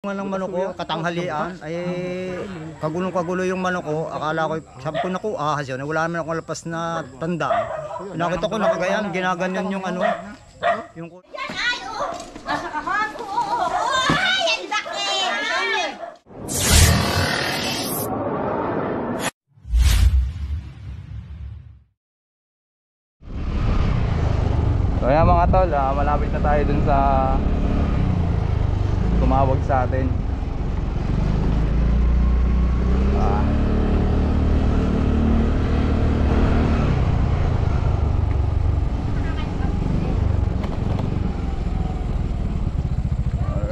Ng manok ko, katanghalian, ay kagulong-kagulo yung manok ko. Akala ko, sabi ko naku, ahas yun. Wala naman akong lapas na tanda. Nakita ko nakagayan, ginaganyan yung ano. Yung... Yan ay, oh! Nasa kahon? Oo! Ay, ang laki! So ayan mga tol, malapit na tayo dun sa tumawag sa atin.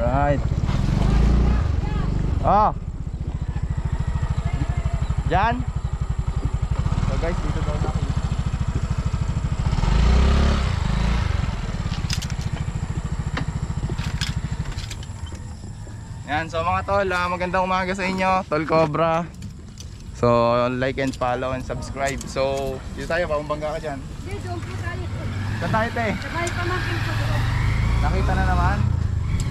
Alright. Diyan. So guys, dito daw na. Yan, so mga tol, magandang umaga sa inyo, Tol Cobra. So, like and follow and subscribe. So, dito tayo, paumbangga ka dyan. Hindi, doon po tayo. Saan tayo, te? Sabay pamangkin ko doon. Nakita na naman?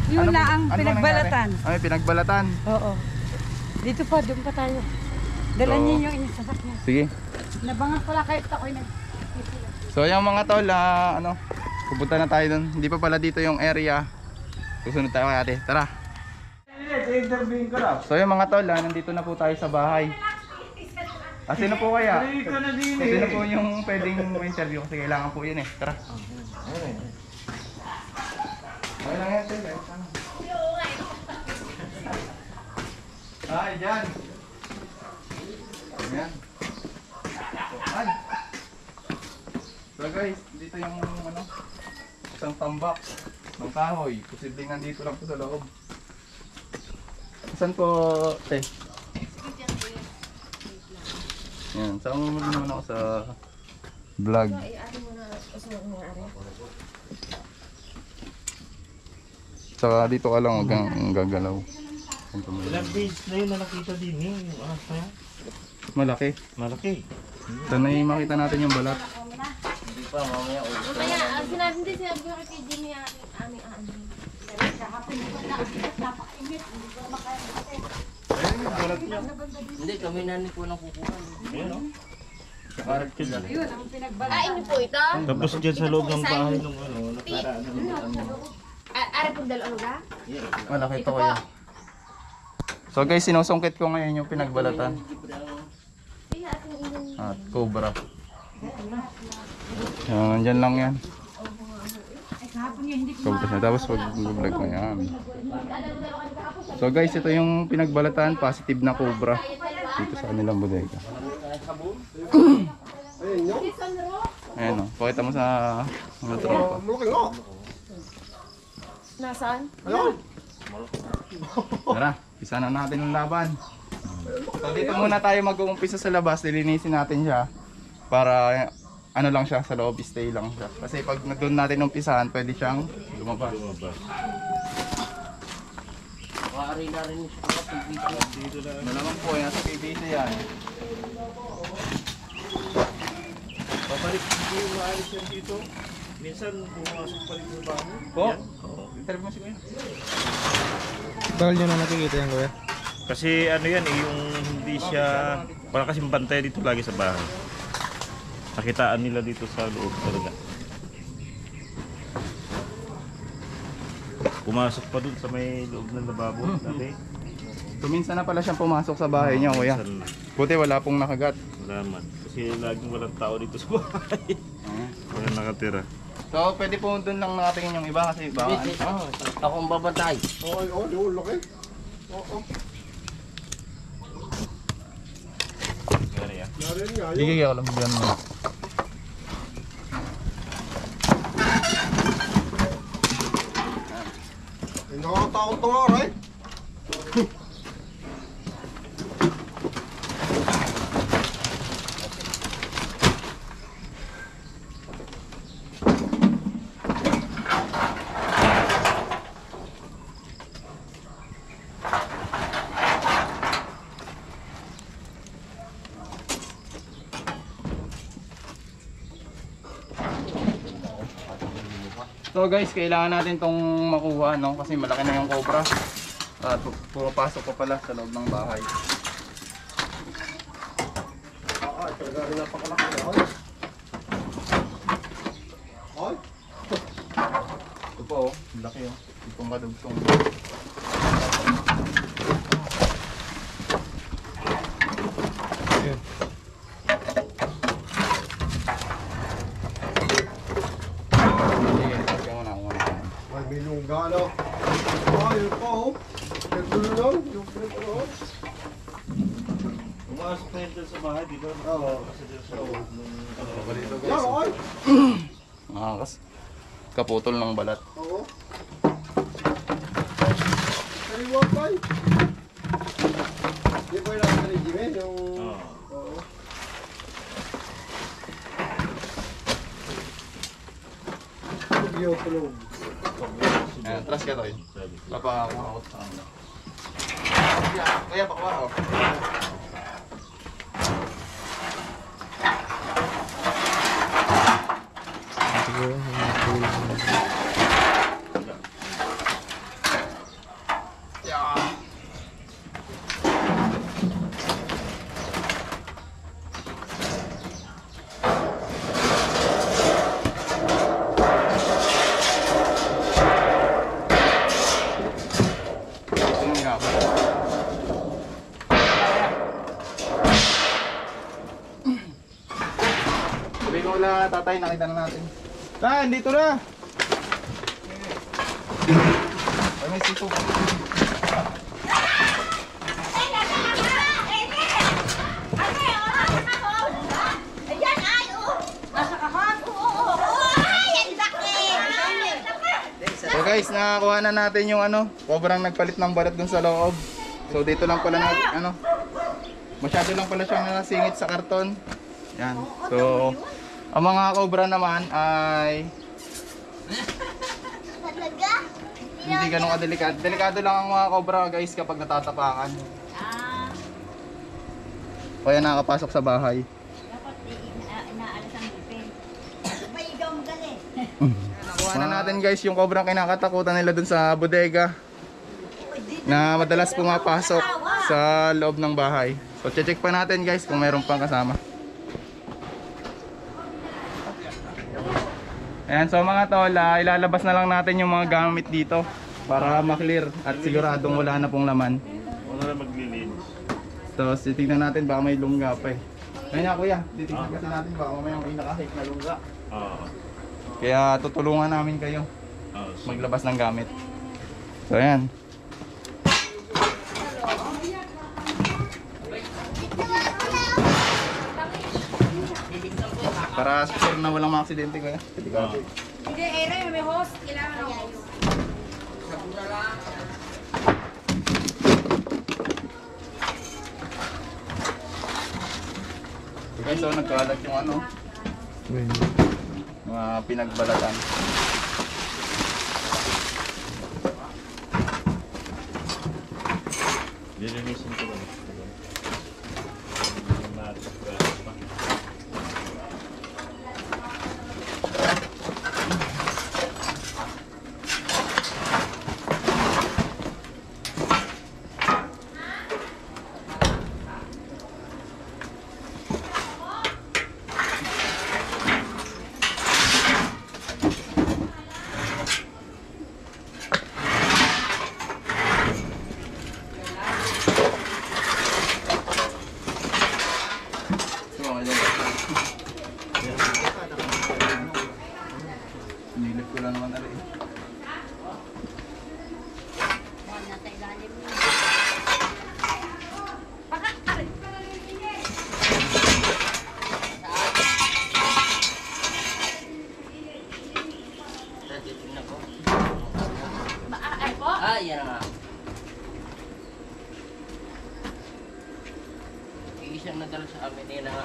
Yun na ang pinagbalatan. Ay, pinagbalatan. Oo. Dito pa, doon pa tayo. Dalan niyo yung inyong sasakyan. Sige. Nabangan pala kahit ako'y nag... So, yung mga tol, pupunta na tayo doon. Hindi pa pala dito yung area. Susunod tayo kay ate. Tara. So yung mga tol, nandito na po tayo sa bahay. Sino po kaya? Sino po yung pwedeng interview kasi kailangan po yun eh. Tara. Okay lang yan, tol. Ay, dyan. Ayan. Ay. So guys, dito yung isang tambak ng kahoy. Posibleng nandito lang po sa loob. Saan po, te? Yan, saan mo naman ako sa vlog. Saka dito ka lang, huwag kang gagalaw. Ilang days na yun na nakita din yung ahas na yan? Malaki. Malaki. Sana yung makita natin yung balat. Hindi pa, mamaya ulit. Kaya sinabi ko kay Jimmy aming ano. Hindi, kami nani po nang kukuha. Ayun o. Karat ko dyan. Yun, ang pinagbalatan. Ah, ini po ito? Tapos dyan sa loob ng bahay nung nakaraan ng Ara po dalawa ga? Malaki ito kuya. So guys, sinusungkit ko ngayon yung pinagbalatan. At cobra. Yan, nandyan lang yan. Tapos pag-vlog ko yan. So guys, ito yung pinagbalatan, positive na cobra dito sa kanilang bodega. Ayan o, pakita mo sa mga tropa. Nasaan? Tara, isa na natin ang laban. So dito muna tayo mag-uumpisa sa labas, lilinisin natin siya para ano lang siya, sa loob, stay lang siya. Kasi pag doon natin umpisahan, pwede siyang lumabas. Maaari na rin siya dito na. Ano naman po, yan sa PVC yan. Babalik dito yung maalis yan dito. Minsan pumasok pa rin sa bahay. Po? Yan. Interview mo si Kuya. Bakal nyo na nakikita yan, kuya? Kasi ano yan yung hindi siya, parang kasing bantay dito lagi sa bahay. Nakitaan nila dito sa loob talaga. Pumasok pa dun sa may loob ng lababo dati. So minsan na pala siyang pumasok sa bahay niyo, Kuya. Buti wala pong nakagat. Wala man. Kasi laging walang tao dito sa bahay. Walang nakatira. So pwede po doon lang nakatingin yung iba kasi iba. Akong babantay. Sige, ako lang bigyan mo. Nakakatakot na nga, right? So guys, kailangan natin tong makuha, no? Kasi malaki na yung cobra. At pumapasok pa pala sa loob ng bahay. Talaga rin napakalaki na. Ay. Ay. Ito po, oh. Laki oh. Itong kadugtong. Ayan. Sige, sige muna ako muna. Ay, may lungga na. Ay, yun pa oh. Nagdulo lang. Yung pinagdulo oh. Umasok na yun dun sa bahay, di ba? Oo. Kasi dun sa loob nung Balito Yan, guys. ay. Makakas. Kaputol ng balat. Oo. Kaliwa pa eh. Di ba yung nakita ni Jimmy? Yung... Oo. Oo. Yung tulog. Ayan, trust ka Toy. Sabi ko. Papakuha ko sa ano. Kaya pakuha ko. Siguro, Tingnan nga ako. Sabi ko wala tatay, nakita na natin. Dito na! Ay, may sito. So guys, nakakuha na natin yung ano, sobrang nagpalit ng balat dun sa loob. So dito lang pala na, ano, masyado lang pala siyang nasingit sa karton. Yan. So, ang mga cobra naman ay hindi ganun kadelikado. Delikado lang ang mga cobra guys kapag natatapakan. Kaya nakakapasok sa bahay. inaalas ang ipin. May ikaw magaling. Nakuha na natin guys yung cobra kinakatakutan nila dun sa bodega na madalas pumapasok sa loob ng bahay. So check pa natin guys kung meron pang kasama. Ayan, so mga tol, ilalabas na lang natin yung mga gamit dito para maklear at siguradong wala na pong laman. Wala na maglilinis. So titignan natin baka may lungga pa eh. Kaya kuya, titignan kasi natin baka may pinaka-hike na lungga. Oo. Kaya tutulungan namin kayo Oo. maglabas ng gamit. So ayan. Para sure na walang mga aksidente kuya. Oo. Hindi, Ere, may host. Kailangan ng host. Okay, so nagkalat yung ano, mga pinagbalatan. Lilinisin ko lang. So, ayun. Nilip ko lang naman ali. Nasa ilalim mo. Ah, yan nga. Isang nadala sa amin nila nga.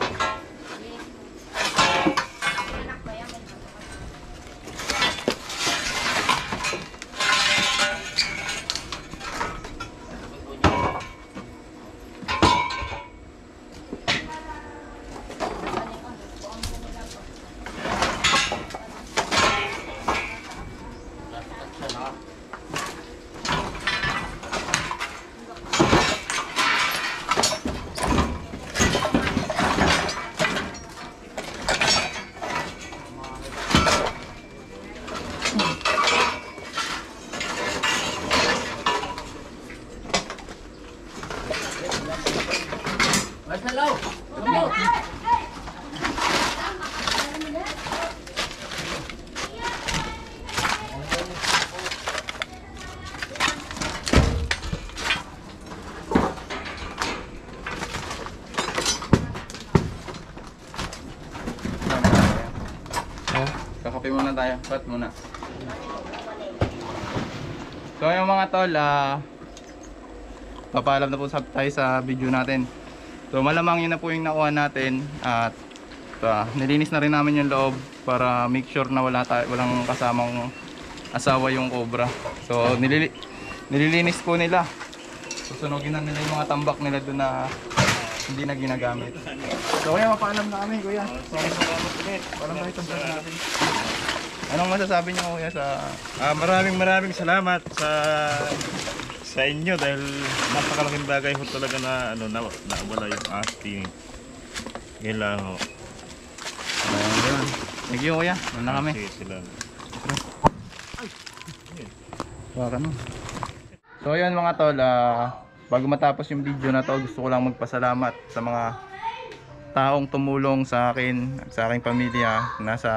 muna tayo. Cut muna. So yung mga tol, papaalam na po tayo sa video natin. So malamang yun na po yung nakuha natin. At nilinis na rin namin yung loob para make sure na walang kasamang asawa yung cobra. So nililinis po nila. Susunogin na nila yung mga tambak nila doon na hindi na ginagamit. So kuya, mapaalam na kami kuya. So paalam tayo sa vlog natin. Anong masasabi niyo kuya sa... Maraming salamat sa inyo dahil napakalaking bagay ho talaga na nawala yung asking. Yan lang ho. Ayun. Thank you kuya. Ano na kami? Sige, salamat. So ayun mga tol, bago matapos yung video na to, gusto ko lang magpasalamat sa mga taong tumulong sa akin at sa aking pamilya. Nasa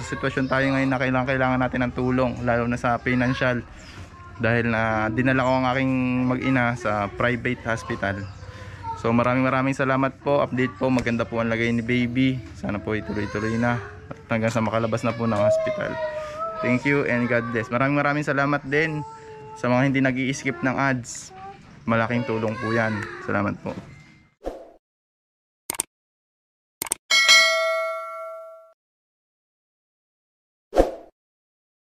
sitwasyon tayo ngayon na kailangan natin ng tulong, lalo na sa financial, dahil na dinala ko ang aking mag-ina sa private hospital. So maraming salamat po. Update po, maganda po ang lagay ni baby. Sana po ituloy-tuloy na at hanggang sa makalabas na po ng hospital. Thank you and God bless. Maraming salamat din sa mga hindi nag-i-skip ng ads. Malaking tulong po yan. Salamat po.